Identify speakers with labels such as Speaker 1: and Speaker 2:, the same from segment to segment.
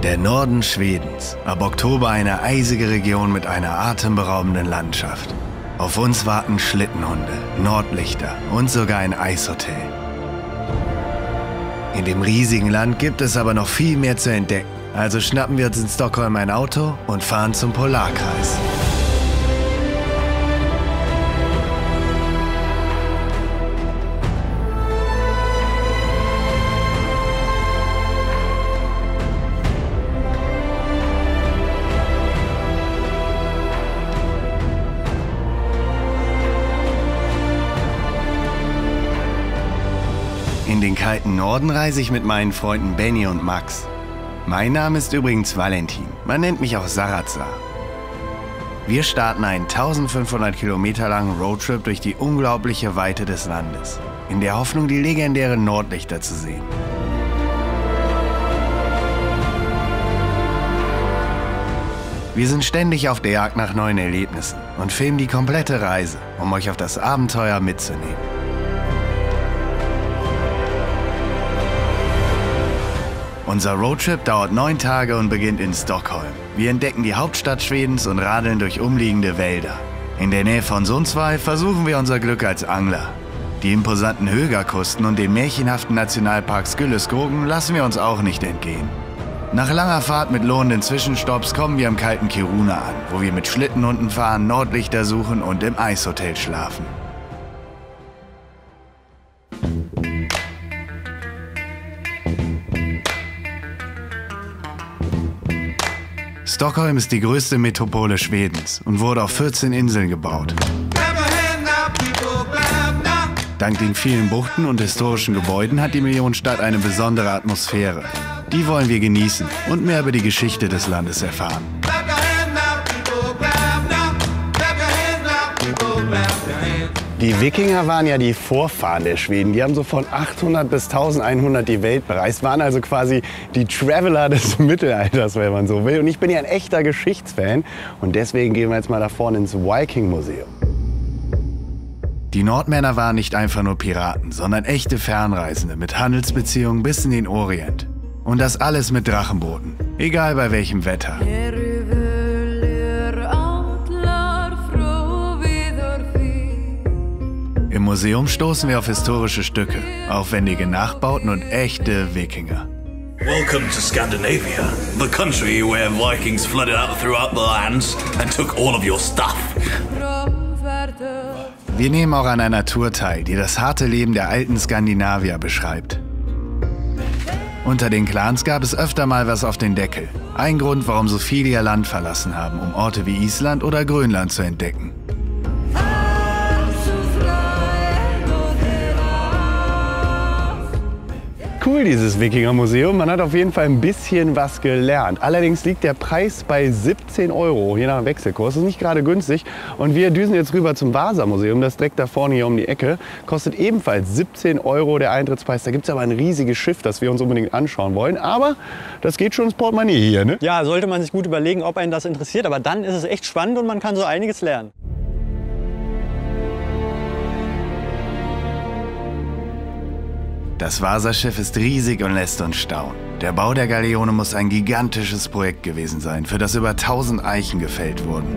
Speaker 1: Der Norden Schwedens, ab Oktober eine eisige Region mit einer atemberaubenden Landschaft. Auf uns warten Schlittenhunde, Nordlichter und sogar ein Eishotel. In dem riesigen Land gibt es aber noch viel mehr zu entdecken. Also schnappen wir uns in Stockholm ein Auto und fahren zum Polarkreis. In den kalten Norden reise ich mit meinen Freunden Benny und Max. Mein Name ist übrigens Valentin. Man nennt mich auch Sarazar. Wir starten einen 1500 Kilometer langen Roadtrip durch die unglaubliche Weite des Landes, in der Hoffnung, die legendären Nordlichter zu sehen. Wir sind ständig auf der Jagd nach neuen Erlebnissen und filmen die komplette Reise, um euch auf das Abenteuer mitzunehmen. Unser Roadtrip dauert 9 Tage und beginnt in Stockholm. Wir entdecken die Hauptstadt Schwedens und radeln durch umliegende Wälder. In der Nähe von Sundsvall versuchen wir unser Glück als Angler. Die imposanten Högakusten und den märchenhaften Nationalpark Skylleskrogen lassen wir uns auch nicht entgehen. Nach langer Fahrt mit lohnenden Zwischenstopps kommen wir im kalten Kiruna an, wo wir mit Schlittenhunden fahren, Nordlichter suchen und im Eishotel schlafen. Stockholm ist die größte Metropole Schwedens und wurde auf 14 Inseln gebaut. Dank den vielen Buchten und historischen Gebäuden hat die Millionenstadt eine besondere Atmosphäre. Die wollen wir genießen und mehr über die Geschichte des Landes erfahren. Die Wikinger waren ja die Vorfahren der Schweden. Die haben so von 800 bis 1100 die Welt bereist, waren also quasi die Traveler des Mittelalters, wenn man so will. Und ich bin ja ein echter Geschichtsfan und deswegen gehen wir jetzt mal da vorne ins Viking-Museum. Die Nordmänner waren nicht einfach nur Piraten, sondern echte Fernreisende mit Handelsbeziehungen bis in den Orient. Und das alles mit Drachenbooten, egal bei welchem Wetter. Im Museum stoßen wir auf historische Stücke, aufwendige Nachbauten und echte Wikinger.
Speaker 2: Welcome to Scandinavia, the country where Vikings flooded out throughout the lands and took all of your stuff.
Speaker 1: Wir nehmen auch an einer Tour teil, die das harte Leben der alten Skandinavier beschreibt. Unter den Clans gab es öfter mal was auf den Deckel. Ein Grund, warum so viele ihr Land verlassen haben, um Orte wie Island oder Grönland zu entdecken. Cool, dieses Wikinger-Museum. Man hat auf jeden Fall ein bisschen was gelernt. Allerdings liegt der Preis bei 17 €, je nach Wechselkurs. Das ist nicht gerade günstig. Und wir düsen jetzt rüber zum Vasa-Museum. Das ist direkt da vorne hier um die Ecke. Kostet ebenfalls 17 € der Eintrittspreis. Da gibt es aber ein riesiges Schiff, das wir uns unbedingt anschauen wollen. Aber das geht schon ins Portemonnaie hier, ne?
Speaker 3: Ja, sollte man sich gut überlegen, ob einen das interessiert. Aber dann ist es echt spannend und man kann so einiges lernen.
Speaker 1: Das Vasa-Schiff ist riesig und lässt uns staunen. Der Bau der Galeone muss ein gigantisches Projekt gewesen sein, für das über 1000 Eichen gefällt wurden.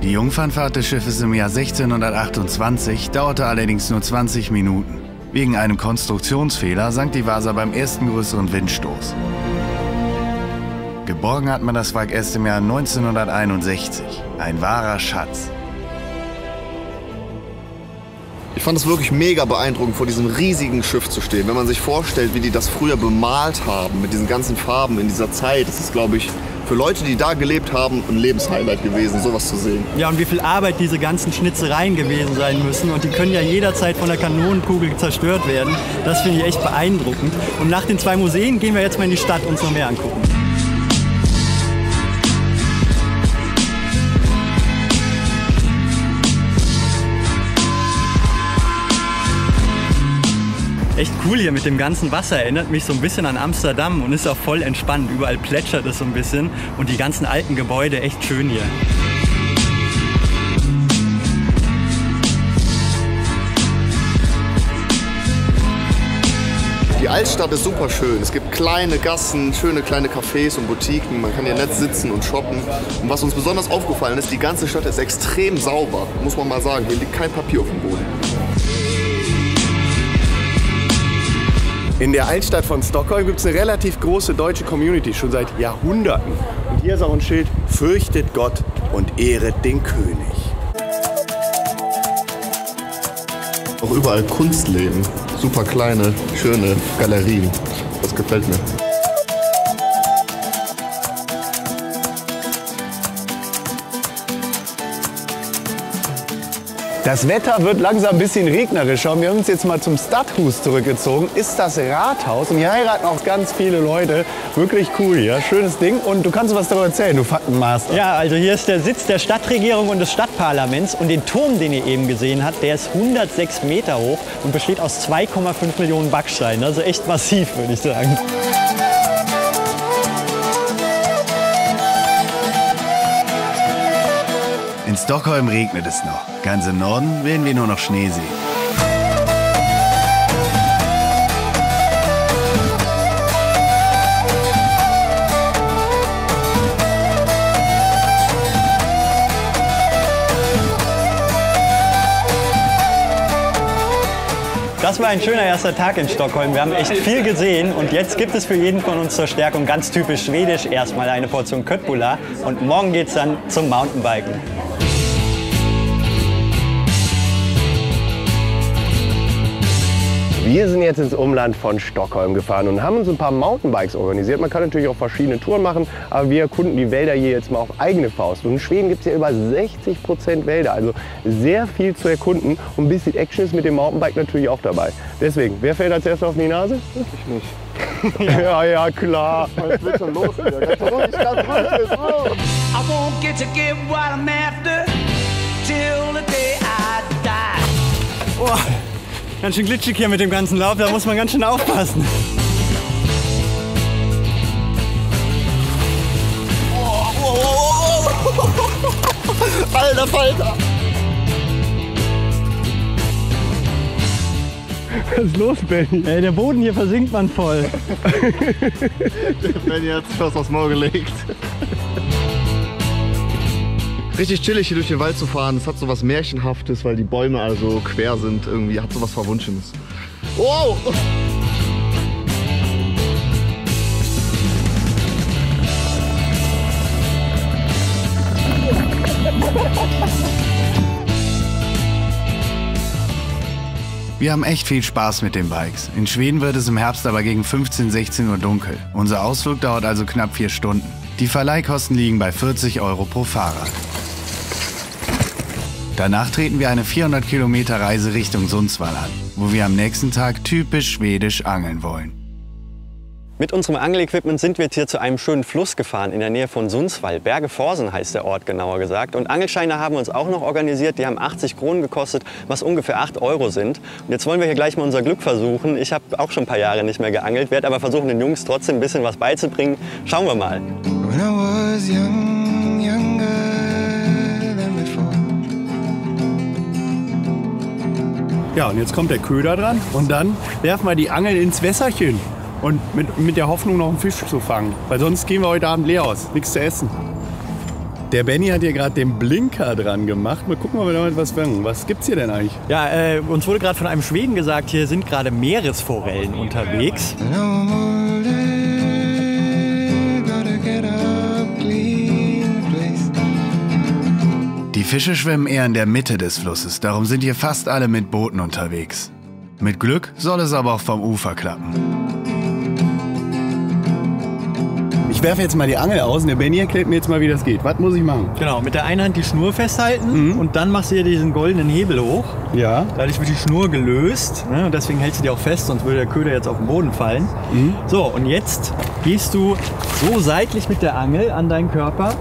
Speaker 1: Die Jungfernfahrt des Schiffes im Jahr 1628 dauerte allerdings nur 20 Minuten. Wegen einem Konstruktionsfehler sank die Vasa beim ersten größeren Windstoß. Geborgen hat man das Wrack erst im Jahr 1961. Ein wahrer Schatz.
Speaker 4: Ich fand es wirklich mega beeindruckend, vor diesem riesigen Schiff zu stehen. Wenn man sich vorstellt, wie die das früher bemalt haben, mit diesen ganzen Farben in dieser Zeit, das ist, glaube ich, für Leute, die da gelebt haben, ein Lebenshighlight gewesen, sowas zu sehen.
Speaker 3: Ja, und wie viel Arbeit diese ganzen Schnitzereien gewesen sein müssen. Und die können ja jederzeit von der Kanonenkugel zerstört werden. Das finde ich echt beeindruckend. Und nach den 2 Museen gehen wir jetzt mal in die Stadt und uns noch mehr angucken. Echt cool hier mit dem ganzen Wasser, erinnert mich so ein bisschen an Amsterdam und ist auch voll entspannt. Überall plätschert es so ein bisschen und die ganzen alten Gebäude, echt schön hier.
Speaker 4: Die Altstadt ist super schön. Es gibt kleine Gassen, schöne kleine Cafés und Boutiquen. Man kann hier nett sitzen und shoppen. Und was uns besonders aufgefallen ist, die ganze Stadt ist extrem sauber. Muss man mal sagen, hier liegt kein Papier auf dem Boden.
Speaker 1: In der Altstadt von Stockholm gibt es eine relativ große deutsche Community, schon seit Jahrhunderten. Und hier ist auch ein Schild, fürchtet Gott und ehret den König.
Speaker 4: Auch überall Kunstläden. Super kleine, schöne Galerien. Das gefällt mir.
Speaker 1: Das Wetter wird langsam ein bisschen regnerischer und wir haben uns jetzt mal zum Stadthus zurückgezogen. Ist das Rathaus und hier heiraten auch ganz viele Leute. Wirklich cool hier, schönes Ding. Und du kannst was darüber erzählen, du Faktenmaster.
Speaker 3: Ja, also hier ist der Sitz der Stadtregierung und des Stadtparlaments und den Turm, den ihr eben gesehen habt, der ist 106 Meter hoch und besteht aus 2,5 Millionen Backsteinen. Also echt massiv, würde ich sagen.
Speaker 1: In Stockholm regnet es noch. Ganz im Norden werden wir nur noch Schnee sehen.
Speaker 3: Das war ein schöner erster Tag in Stockholm. Wir haben echt viel gesehen und jetzt gibt es für jeden von uns zur Stärkung ganz typisch schwedisch erstmal eine Portion Köttbullar und morgen geht's dann zum Mountainbiken.
Speaker 1: Wir sind jetzt ins Umland von Stockholm gefahren und haben uns ein paar Mountainbikes organisiert. Man kann natürlich auch verschiedene Touren machen, aber wir erkunden die Wälder hier jetzt mal auf eigene Faust. Und in Schweden gibt es ja über 60% Wälder, also sehr viel zu erkunden. Und ein bisschen Action ist mit dem Mountainbike natürlich auch dabei. Deswegen, wer fällt als erstes auf die Nase?
Speaker 4: Ich nicht.
Speaker 1: Ja, klar.
Speaker 4: Was wird schon los? Ganz ruhig, ganz ruhig.
Speaker 5: I won't get to get what I'm after till the day I die.
Speaker 3: Oh, ganz schön glitschig hier mit dem ganzen Lauf, da muss man ganz schön aufpassen.
Speaker 4: Alter Falter!
Speaker 1: Was ist los, Benny?
Speaker 3: Ey, der Boden hier versinkt man voll.
Speaker 4: Benny hat sich was aufs Maul gelegt. Richtig chillig hier durch den Wald zu fahren. Es hat so was Märchenhaftes, weil die Bäume also quer sind. Irgendwie hat so was Verwunschenes. Wow!
Speaker 1: Wir haben echt viel Spaß mit den Bikes. In Schweden wird es im Herbst aber gegen 15, 16 Uhr dunkel. Unser Ausflug dauert also knapp 4 Stunden. Die Verleihkosten liegen bei 40 € pro Fahrrad. Danach treten wir eine 400 Kilometer Reise Richtung Sundsvall an, wo wir am nächsten Tag typisch schwedisch angeln wollen.
Speaker 3: Mit unserem Angelequipment sind wir jetzt hier zu einem schönen Fluss gefahren in der Nähe von Sundsvall. Berge Forsen heißt der Ort genauer gesagt. Und Angelscheine haben wir uns auch noch organisiert. Die haben 80 Kronen gekostet, was ungefähr 8 € sind. Und jetzt wollen wir hier gleich mal unser Glück versuchen. Ich habe auch schon ein paar Jahre nicht mehr geangelt, werde aber versuchen, den Jungs trotzdem ein bisschen was beizubringen. Schauen wir mal.
Speaker 6: When I was young, younger than before.
Speaker 1: Ja, und jetzt kommt der Köder dran und dann werfen wir die Angel ins Wässerchen. Und mit der Hoffnung, noch einen Fisch zu fangen. Weil sonst gehen wir heute Abend leer aus. Nichts zu essen. Der Benny hat hier gerade den Blinker dran gemacht. Mal gucken, ob wir damit was fangen. Was gibt's hier denn eigentlich?
Speaker 3: Ja, uns wurde gerade von einem Schweden gesagt, hier sind gerade Meeresforellen unterwegs.
Speaker 6: And I'm older, gotta get up, clean the place.
Speaker 1: Die Fische schwimmen eher in der Mitte des Flusses. Darum sind hier fast alle mit Booten unterwegs. Mit Glück soll es aber auch vom Ufer klappen. Ich werfe jetzt mal die Angel aus und der Benny erklärt mir jetzt mal, wie das geht. Was muss ich machen?
Speaker 3: Genau, mit der einen Hand die Schnur festhalten und dann machst du hier diesen goldenen Hebel hoch.
Speaker 1: Ja.
Speaker 3: Dadurch wird die Schnur gelöst, ne? Und deswegen hältst du die auch fest, sonst würde der Köder jetzt auf den Boden fallen. So, und jetzt gehst du so seitlich mit der Angel an deinen Körper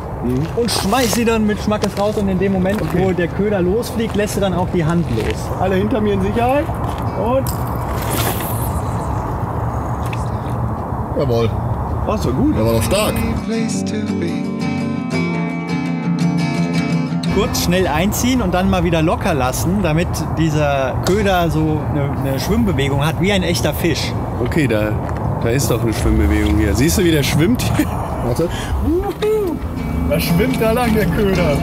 Speaker 3: und schmeißt sie dann mit Schmackes raus und in dem Moment, wo der Köder losfliegt, lässt du dann auch die Hand los.
Speaker 1: Alle hinter mir in Sicherheit. Und
Speaker 4: Jawohl.
Speaker 1: das war gut.
Speaker 4: Der war doch stark.
Speaker 6: Place to be.
Speaker 3: Kurz schnell einziehen und dann mal wieder locker lassen, damit dieser Köder so eine Schwimmbewegung hat, wie ein echter Fisch.
Speaker 1: Okay, da ist doch eine Schwimmbewegung hier. Siehst du, wie der schwimmt hier?
Speaker 4: Warte.
Speaker 1: Was schwimmt da lang, der Köder?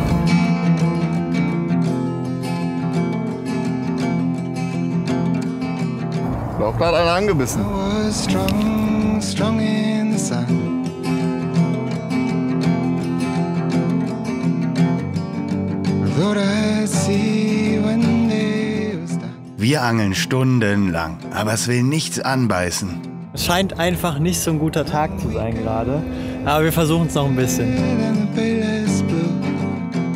Speaker 4: Ich glaube, da hat einer angebissen.
Speaker 6: I was strong, strong in the sun. I thought I'd see when day was done.
Speaker 1: Wir angeln stundenlang, aber es will nichts anbeißen.
Speaker 3: Es scheint einfach nicht so ein guter Tag zu sein gerade. Aber wir versuchen es noch ein bisschen.
Speaker 6: And the palest blue.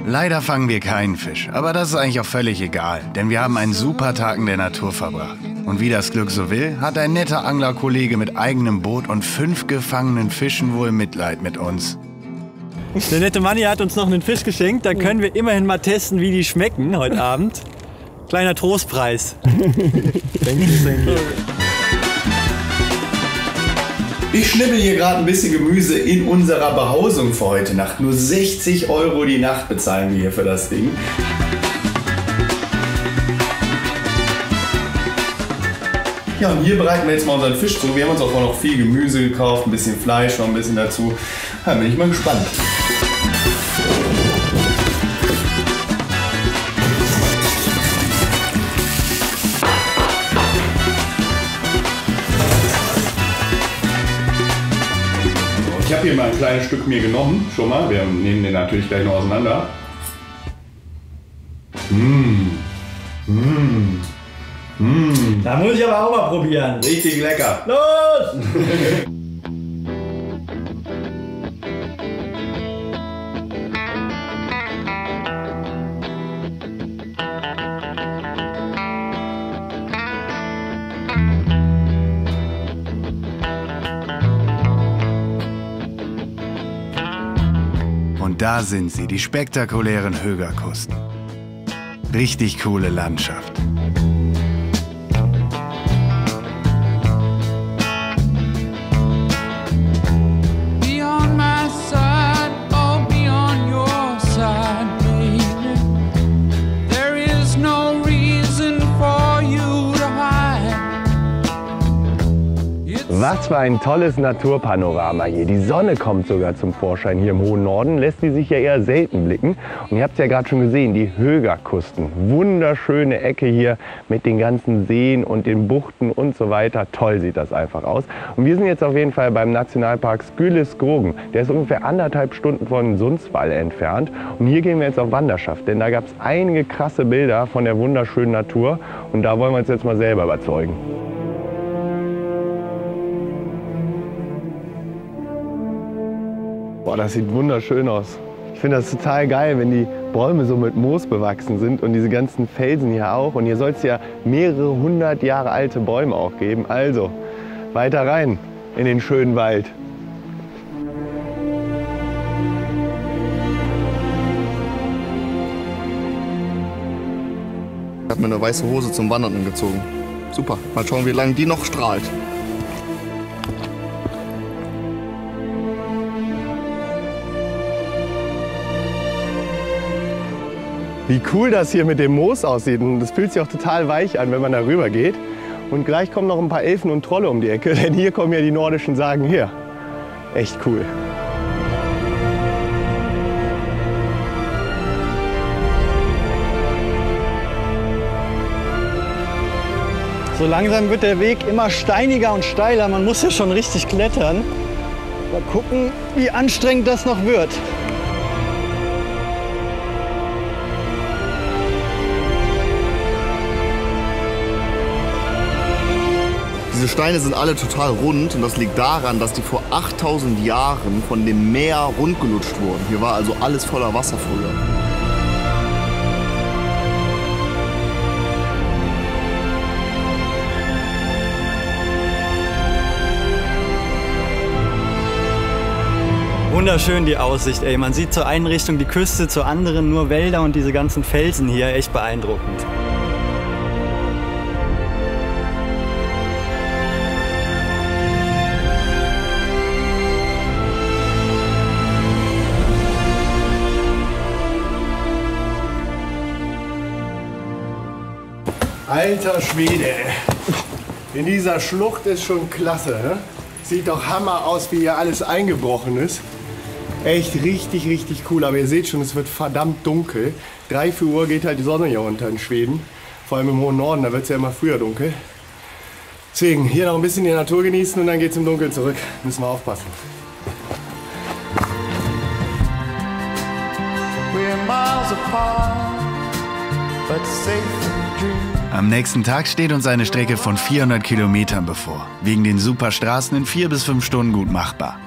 Speaker 1: Leider fangen wir keinen Fisch, aber das ist eigentlich auch völlig egal, denn wir haben einen super Tag in der Natur verbracht. Und wie das Glück so will, hat ein netter Anglerkollege mit eigenem Boot und 5 gefangenen Fischen wohl Mitleid mit uns.
Speaker 3: Der nette Manni hat uns noch einen Fisch geschenkt. Da können wir immerhin mal testen, wie die schmecken heute Abend. Kleiner Trostpreis.
Speaker 1: Ich schnibbel hier gerade ein bisschen Gemüse in unserer Behausung für heute Nacht. Nur 60 € die Nacht bezahlen wir hier für das Ding. Ja, und hier bereiten wir jetzt mal unseren Fisch zu. Wir haben uns auch noch viel Gemüse gekauft, ein bisschen Fleisch, noch ein bisschen dazu. Da bin ich mal gespannt. Ich habe hier mal ein kleines Stück mir genommen, schon mal. Wir nehmen den natürlich gleich noch auseinander.
Speaker 3: Da muss ich aber auch mal probieren.
Speaker 1: Richtig lecker.
Speaker 3: Los!
Speaker 1: Und da sind sie, die spektakulären Högerkusten. Richtig coole Landschaft.
Speaker 5: Be on my side, I'll be on your side, baby. There is no reason for you to hide.
Speaker 1: Was für ein tolles Naturpanorama hier. Die Sonne kommt sogar zum Vorschein hier im hohen Norden, lässt sie sich ja eher selten blicken. Und ihr habt es ja gerade schon gesehen, die Högerkusten. Wunderschöne Ecke hier mit den ganzen Seen und den Buchten und so weiter. Toll sieht das einfach aus. Und wir sind jetzt auf jeden Fall beim Nationalpark Skylle-Skogen. Der ist ungefähr 1,5 Stunden von Sundsvall entfernt. Und hier gehen wir jetzt auf Wanderschaft, denn da gab es einige krasse Bilder von der wunderschönen Natur. Und da wollen wir uns jetzt mal selber überzeugen. Boah, das sieht wunderschön aus. Ich finde das total geil, wenn die Bäume so mit Moos bewachsen sind und diese ganzen Felsen hier auch. Und hier soll es ja mehrere 100 Jahre alte Bäume auch geben. Also, weiter rein in den schönen Wald.
Speaker 4: Ich habe mir eine weiße Hose zum Wandern angezogen. Super, mal schauen, wie lange die noch strahlt.
Speaker 1: Wie cool das hier mit dem Moos aussieht. Und das fühlt sich auch total weich an, wenn man da rüber geht. Und gleich kommen noch ein paar Elfen und Trolle um die Ecke, denn hier kommen ja die nordischen Sagen her. Echt cool.
Speaker 3: So langsam wird der Weg immer steiniger und steiler. Man muss hier schon richtig klettern. Mal gucken, wie anstrengend das noch wird.
Speaker 4: Diese Steine sind alle total rund und das liegt daran, dass die vor 8000 Jahren von dem Meer rundgelutscht wurden. Hier war also alles voller Wasser früher.
Speaker 3: Wunderschön die Aussicht, ey. Man sieht zur einen Richtung die Küste, zur anderen nur Wälder und diese ganzen Felsen hier. Echt beeindruckend.
Speaker 1: Alter Schwede. In dieser Schlucht ist schon klasse, ne? Sieht doch Hammer aus, wie hier alles eingebrochen ist. Echt richtig, richtig cool. Aber ihr seht schon, es wird verdammt dunkel. 3, 4 Uhr geht halt die Sonne hier unter in Schweden. Vor allem im hohen Norden, da wird es ja immer früher dunkel. Deswegen hier noch ein bisschen die Natur genießen und dann geht's im Dunkeln zurück. Müssen wir aufpassen.
Speaker 7: Am nächsten Tag steht uns eine Strecke von 400 Kilometern bevor. Wegen den super Straßen in 4 bis 5 Stunden gut machbar.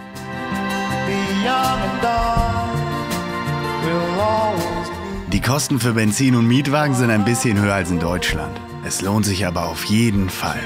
Speaker 7: Die Kosten für Benzin und Mietwagen sind ein bisschen höher als in Deutschland. Es lohnt sich aber auf jeden Fall.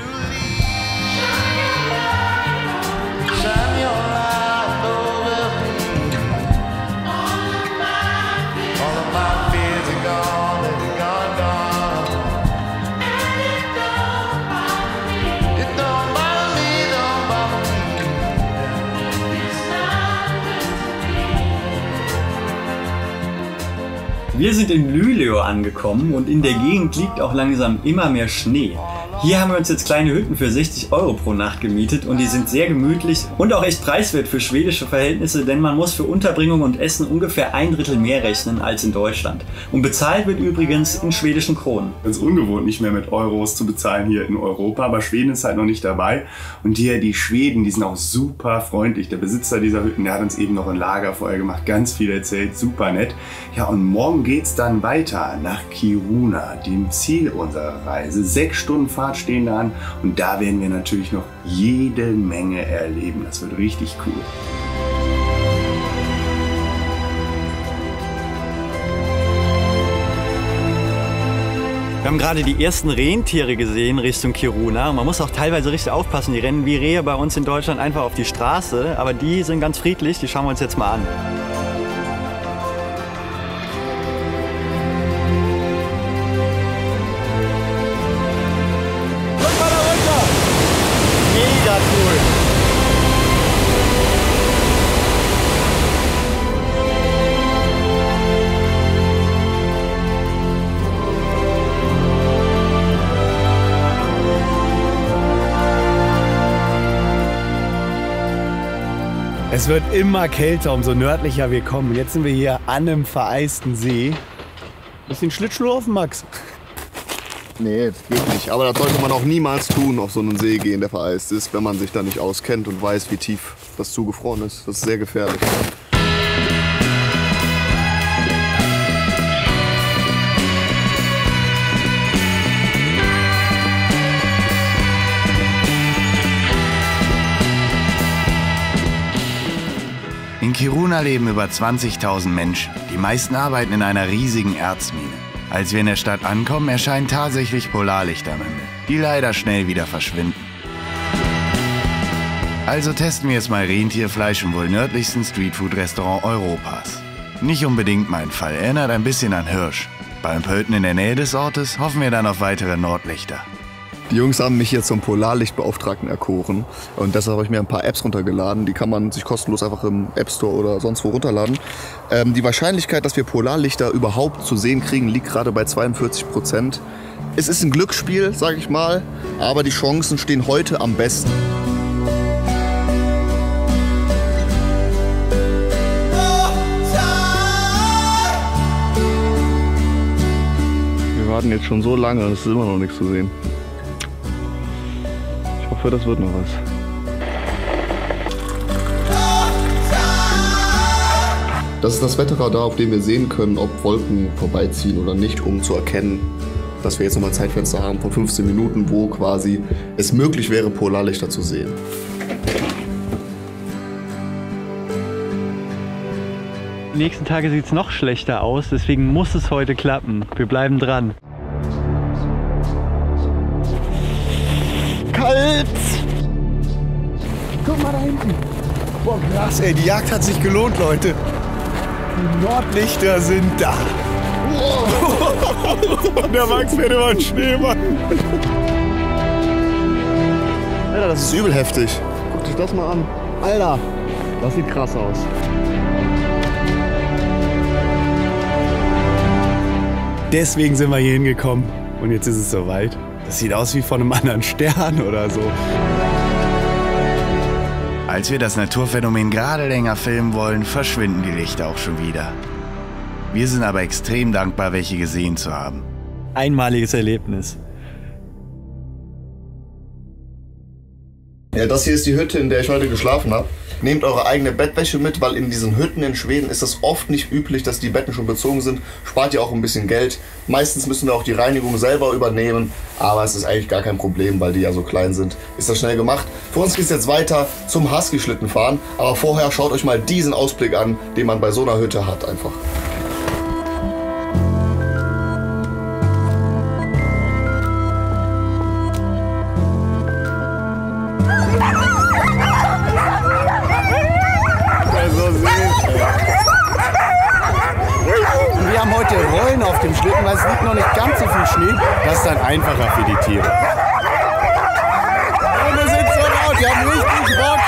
Speaker 8: Wir sind in Luleå angekommen und in der Gegend liegt auch langsam immer mehr Schnee. Hier haben wir uns jetzt kleine Hütten für 60 € pro Nacht gemietet und die sind sehr gemütlich und auch echt preiswert für schwedische Verhältnisse, denn man muss für Unterbringung und Essen ungefähr 1/3 mehr rechnen als in Deutschland. Und bezahlt wird übrigens in schwedischen Kronen.
Speaker 1: Es ist ungewohnt, nicht mehr mit Euros zu bezahlen hier in Europa, aber Schweden ist halt noch nicht dabei. Und hier die Schweden, die sind auch super freundlich. Der Besitzer dieser Hütten, der hat uns eben noch ein Lagerfeuer gemacht, ganz viel erzählt, super nett. Ja, und morgen geht's dann weiter nach Kiruna, dem Ziel unserer Reise. 6 Stunden Fahrt stehen da an und da werden wir natürlich noch jede Menge erleben. Das wird richtig cool.
Speaker 3: Wir haben gerade die ersten Rentiere gesehen Richtung Kiruna. Man muss auch teilweise richtig aufpassen. Die rennen wie Rehe bei uns in Deutschland einfach auf die Straße. Aber die sind ganz friedlich. Die schauen wir uns jetzt mal an. Guck mal da runter! Mega cool!
Speaker 1: Es wird immer kälter, umso nördlicher wir kommen. Jetzt sind wir hier an einem vereisten See. Bisschen Schlittschuhlaufen, Max?
Speaker 4: Nee, das geht nicht. Aber das sollte man auch niemals tun, auf so einen See gehen, der vereist ist, wenn man sich da nicht auskennt und weiß, wie tief das zugefroren ist. Das ist sehr gefährlich.
Speaker 7: In Kiruna leben über 20.000 Menschen. Die meisten arbeiten in einer riesigen Erzmine. Als wir in der Stadt ankommen, erscheinen tatsächlich Polarlichter am Himmel, die leider schnell wieder verschwinden. Also testen wir jetzt mal Rentierfleisch im wohl nördlichsten Streetfood-Restaurant Europas. Nicht unbedingt mein Fall, erinnert ein bisschen an Hirsch. Beim Pölten in der Nähe des Ortes hoffen wir dann auf weitere Nordlichter.
Speaker 4: Die Jungs haben mich hier zum Polarlichtbeauftragten erkoren und deshalb habe ich mir ein paar Apps runtergeladen. Die kann man sich kostenlos einfach im App Store oder sonst wo runterladen. Die Wahrscheinlichkeit, dass wir Polarlichter überhaupt zu sehen kriegen, liegt gerade bei 42%. Es ist ein Glücksspiel, sage ich mal, aber die Chancen stehen heute am besten. Wir warten jetzt schon so lange und es ist immer noch nichts zu sehen. Ich hoffe, das wird noch was. Das ist das Wetterradar, auf dem wir sehen können, ob Wolken vorbeiziehen oder nicht, um zu erkennen, dass wir jetzt nochmal ein Zeitfenster haben von 15 Minuten, wo quasi es möglich wäre, Polarlichter zu sehen.
Speaker 3: Die nächsten Tage sieht es noch schlechter aus, deswegen muss es heute klappen. Wir bleiben dran.
Speaker 1: Kalt! Guck mal da hinten. Boah, krass, ey, die Jagd hat sich gelohnt, Leute. Die Nordlichter sind da. Wow. Der Max fährt über den Schneemann.
Speaker 4: Alter, das ist übel heftig. Guck dich das mal an. Alter, das sieht krass aus.
Speaker 1: Deswegen sind wir hier hingekommen und jetzt ist es soweit. Das sieht aus wie von einem anderen Stern oder so.
Speaker 7: Als wir das Naturphänomen gerade länger filmen wollen, verschwinden die Lichter auch schon wieder. Wir sind aber extrem dankbar, welche gesehen zu haben.
Speaker 3: Einmaliges Erlebnis.
Speaker 4: Ja, das hier ist die Hütte, in der ich heute geschlafen habe. Nehmt eure eigene Bettwäsche mit, weil in diesen Hütten in Schweden ist es oft nicht üblich, dass die Betten schon bezogen sind. Spart ihr auch ein bisschen Geld. Meistens müssen wir auch die Reinigung selber übernehmen, aber es ist eigentlich gar kein Problem, weil die ja so klein sind. Ist das schnell gemacht. Für uns geht es jetzt weiter zum Husky-Schlitten fahren, aber vorher schaut euch mal diesen Ausblick an, den man bei so einer Hütte hat einfach.
Speaker 1: Wir haben heute Rollen auf dem Schlitten, weil es liegt noch nicht ganz so viel Schnee. Das ist dann einfacher für die Tiere. Und wir sind so laut, wir haben richtig Bock.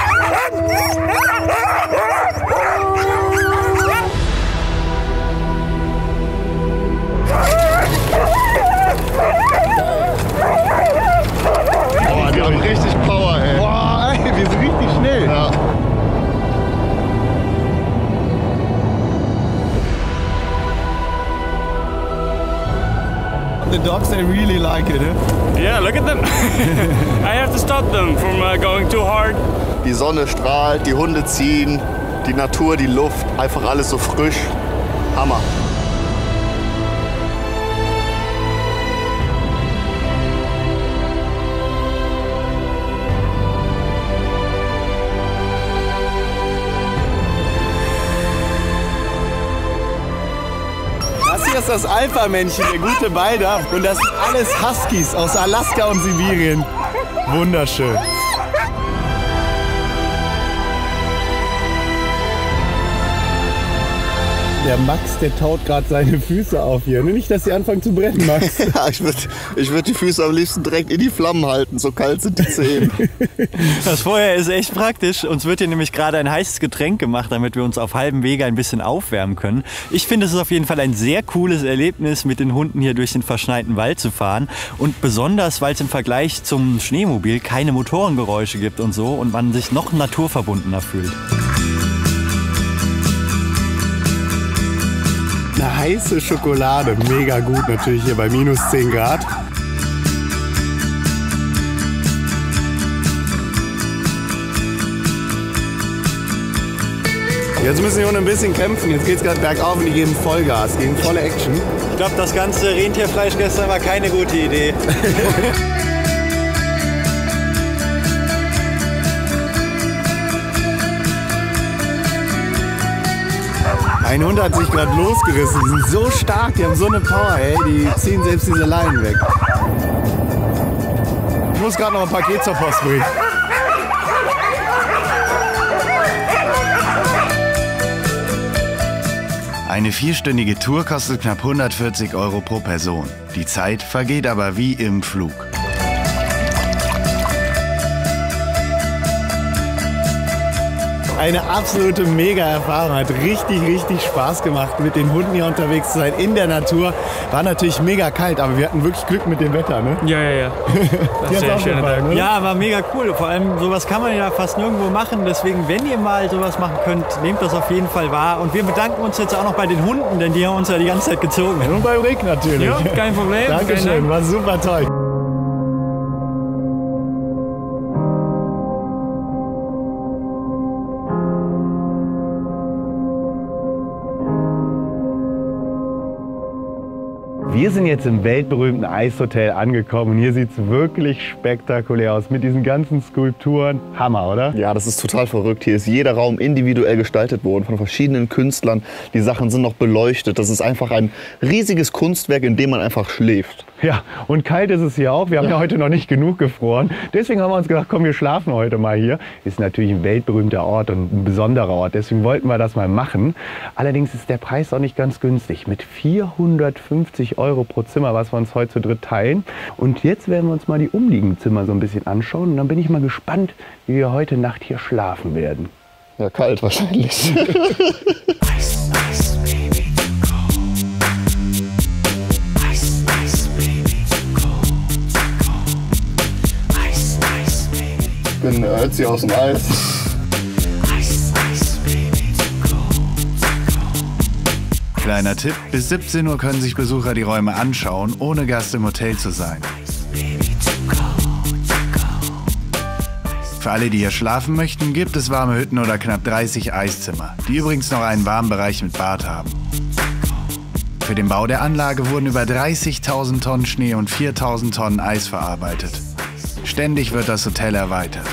Speaker 4: Boah, die haben richtig Power, ey.
Speaker 1: Boah, ey, wir sind richtig schnell.
Speaker 4: Ja.
Speaker 1: The dogs, they really like it, eh?
Speaker 9: Yeah, look at them. I have to stop them from going too hard.
Speaker 4: Die Sonne strahlt, die Hunde ziehen, die Natur, die Luft, einfach alles so frisch. Hammer.
Speaker 1: Das hier ist das Alpha-Männchen, der gute Balder. Und das sind alles Huskies aus Alaska und Sibirien. Wunderschön. Der Max, der taut gerade seine Füße auf hier. Nicht, dass sie anfangen zu brennen, Max.
Speaker 4: Ja, ich würd die Füße am liebsten direkt in die Flammen halten, so kalt sind die Zehen.
Speaker 3: Das Feuer ist echt praktisch. Uns wird hier nämlich gerade ein heißes Getränk gemacht, damit wir uns auf halbem Wege ein bisschen aufwärmen können. Ich finde, es ist auf jeden Fall ein sehr cooles Erlebnis, mit den Hunden hier durch den verschneiten Wald zu fahren. Und besonders, weil es im Vergleich zum Schneemobil keine Motorengeräusche gibt und so und man sich noch naturverbundener fühlt.
Speaker 1: Eine heiße Schokolade, mega gut natürlich hier bei minus 10 Grad. Jetzt müssen die Hunde ein bisschen kämpfen, jetzt geht es gerade bergauf und die geben Vollgas, geben volle Action.
Speaker 3: Ich glaube, das ganze Rentierfleisch gestern war keine gute Idee.
Speaker 1: Ein Hund hat sich gerade losgerissen, die sind so stark, die haben so eine Power, ey, die ziehen selbst diese Leinen weg. Ich muss gerade noch ein Paket zur Post bringen.
Speaker 7: Eine 4-stündige Tour kostet knapp 140 € pro Person. Die Zeit vergeht aber wie im Flug.
Speaker 1: Eine absolute Mega-Erfahrung, hat richtig, richtig Spaß gemacht, mit den Hunden hier unterwegs zu sein, in der Natur. War natürlich mega kalt, aber wir hatten wirklich Glück mit dem Wetter, ne?
Speaker 9: Ja.
Speaker 1: Das ist auch gefallen, ne?
Speaker 3: Ja, war mega cool. Vor allem sowas kann man ja fast nirgendwo machen. Deswegen, wenn ihr mal sowas machen könnt, nehmt das auf jeden Fall wahr. Und wir bedanken uns jetzt auch noch bei den Hunden, denn die haben uns ja die ganze Zeit gezogen.
Speaker 1: Und bei Rick natürlich.
Speaker 9: Ja, kein Problem.
Speaker 1: Dankeschön, war super toll. Wir sind jetzt im weltberühmten Eishotel angekommen und hier sieht es wirklich spektakulär aus mit diesen ganzen Skulpturen. Hammer, oder?
Speaker 4: Ja, das ist total verrückt. Hier ist jeder Raum individuell gestaltet worden von verschiedenen Künstlern. Die Sachen sind noch beleuchtet. Das ist einfach ein riesiges Kunstwerk, in dem man einfach schläft.
Speaker 1: Ja, und kalt ist es hier auch. Wir haben ja heute noch nicht genug gefroren. Deswegen haben wir uns gedacht, komm, wir schlafen heute mal hier. Ist natürlich ein weltberühmter Ort und ein besonderer Ort. Deswegen wollten wir das mal machen. Allerdings ist der Preis auch nicht ganz günstig. Mit 450 € pro Zimmer, was wir uns heute zu dritt teilen. Und jetzt werden wir uns mal die umliegenden Zimmer so ein bisschen anschauen. Und dann bin ich mal gespannt, wie wir heute Nacht hier schlafen werden.
Speaker 4: Ja, kalt wahrscheinlich. Ich bin Ötzi aus dem Eis.
Speaker 7: Kleiner Tipp, bis 17 Uhr können sich Besucher die Räume anschauen, ohne Gast im Hotel zu sein. Für alle, die hier schlafen möchten, gibt es warme Hütten oder knapp 30 Eiszimmer, die übrigens noch einen warmen Bereich mit Bad haben. Für den Bau der Anlage wurden über 30.000 Tonnen Schnee und 4.000 Tonnen Eis verarbeitet. Ständig wird das Hotel erweitert.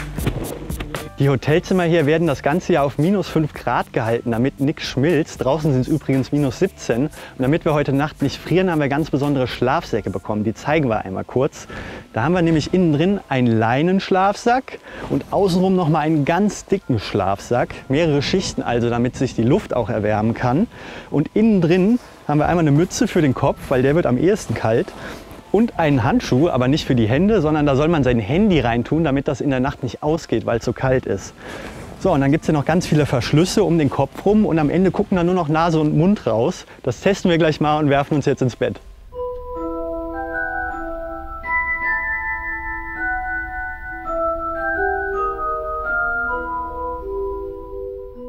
Speaker 3: Die Hotelzimmer hier werden das ganze Jahr auf -5 Grad gehalten, damit nichts schmilzt. Draußen sind es übrigens -17. Und damit wir heute Nacht nicht frieren, haben wir ganz besondere Schlafsäcke bekommen. Die zeigen wir einmal kurz. Da haben wir nämlich innen drin einen Leinenschlafsack und außenrum noch mal einen ganz dicken Schlafsack. Mehrere Schichten also, damit sich die Luft auch erwärmen kann. Und innen drin haben wir einmal eine Mütze für den Kopf, weil der wird am ehesten kalt. Und einen Handschuh, aber nicht für die Hände, sondern da soll man sein Handy reintun, damit das in der Nacht nicht ausgeht, weil es so kalt ist. So, und dann gibt es hier noch ganz viele Verschlüsse um den Kopf rum und am Ende gucken dann nur noch Nase und Mund raus. Das testen wir gleich mal und werfen uns jetzt ins Bett.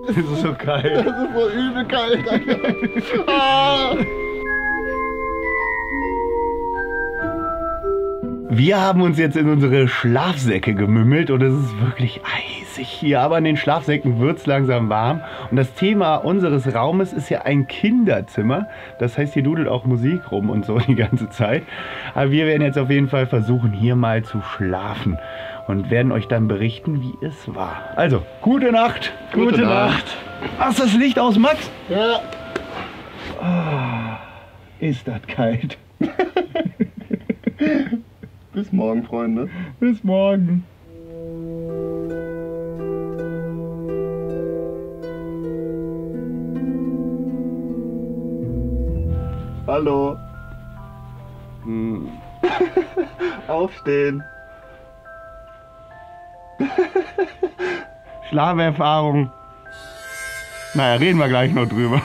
Speaker 1: Das ist so kalt.
Speaker 4: Das ist voll übel kalt, Alter. Ah.
Speaker 1: Wir haben uns jetzt in unsere Schlafsäcke gemümmelt und es ist wirklich eisig hier, aber in den Schlafsäcken wird es langsam warm. Und das Thema unseres Raumes ist ja ein Kinderzimmer. Das heißt, hier dudelt auch Musik rum und so die ganze Zeit. Aber wir werden jetzt auf jeden Fall versuchen, hier mal zu schlafen und werden euch dann berichten, wie es war. Also, gute Nacht.
Speaker 4: Gute Nacht.
Speaker 1: Hast du das Licht aus, Max?
Speaker 4: Ja.
Speaker 1: Oh, ist das kalt.
Speaker 4: Bis morgen, Freunde.
Speaker 1: Bis morgen.
Speaker 4: Hallo. Aufstehen.
Speaker 1: Schlaferfahrung. Naja, reden wir gleich noch drüber.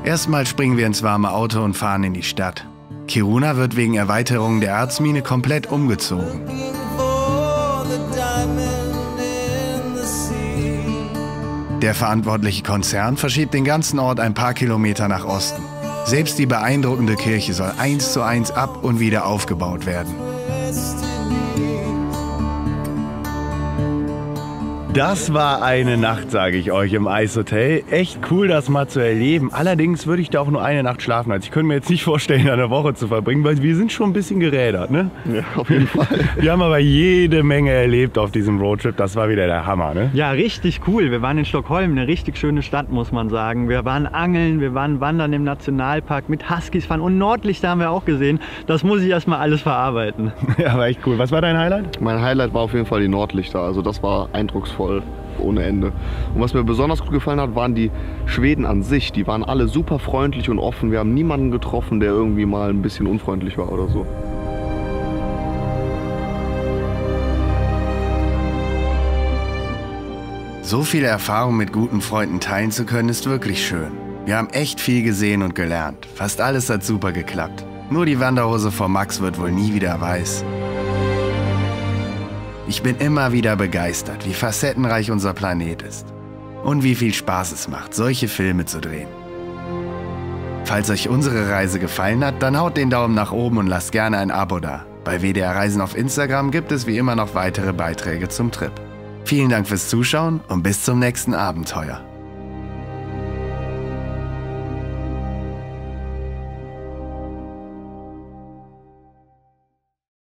Speaker 7: Erstmal springen wir ins warme Auto und fahren in die Stadt. Kiruna wird wegen Erweiterung der Erzmine komplett umgezogen. Der verantwortliche Konzern verschiebt den ganzen Ort ein paar Kilometer nach Osten. Selbst die beeindruckende Kirche soll 1:1 ab- und wieder aufgebaut werden.
Speaker 1: Das war eine Nacht, sage ich euch, im Eishotel. Echt cool, das mal zu erleben. Allerdings würde ich da auch nur eine Nacht schlafen. Also ich könnte mir jetzt nicht vorstellen, eine Woche zu verbringen, weil wir sind schon ein bisschen gerädert, ne?
Speaker 4: Ja, auf jeden Fall.
Speaker 1: Wir haben aber jede Menge erlebt auf diesem Roadtrip. Das war wieder der Hammer, ne?
Speaker 3: Ja, richtig cool. Wir waren in Stockholm, eine richtig schöne Stadt, muss man sagen. Wir waren angeln, wir waren wandern im Nationalpark, mit Huskies fahren und Nordlichter haben wir auch gesehen. Das muss ich erstmal alles verarbeiten.
Speaker 1: Ja, war echt cool. Was war dein Highlight?
Speaker 4: Mein Highlight war auf jeden Fall die Nordlichter. Also das war eindrucksvoll ohne Ende. Und was mir besonders gut gefallen hat, waren die Schweden an sich. Die waren alle super freundlich und offen. Wir haben niemanden getroffen, der irgendwie mal ein bisschen unfreundlich war oder so.
Speaker 7: So viele Erfahrungen mit guten Freunden teilen zu können, ist wirklich schön. Wir haben echt viel gesehen und gelernt. Fast alles hat super geklappt. Nur die Wanderhose von Max wird wohl nie wieder weiß. Ich bin immer wieder begeistert, wie facettenreich unser Planet ist. Und wie viel Spaß es macht, solche Filme zu drehen. Falls euch unsere Reise gefallen hat, dann haut den Daumen nach oben und lasst gerne ein Abo da. Bei WDR Reisen auf Instagram gibt es wie immer noch weitere Beiträge zum Trip. Vielen Dank fürs Zuschauen und bis zum nächsten Abenteuer.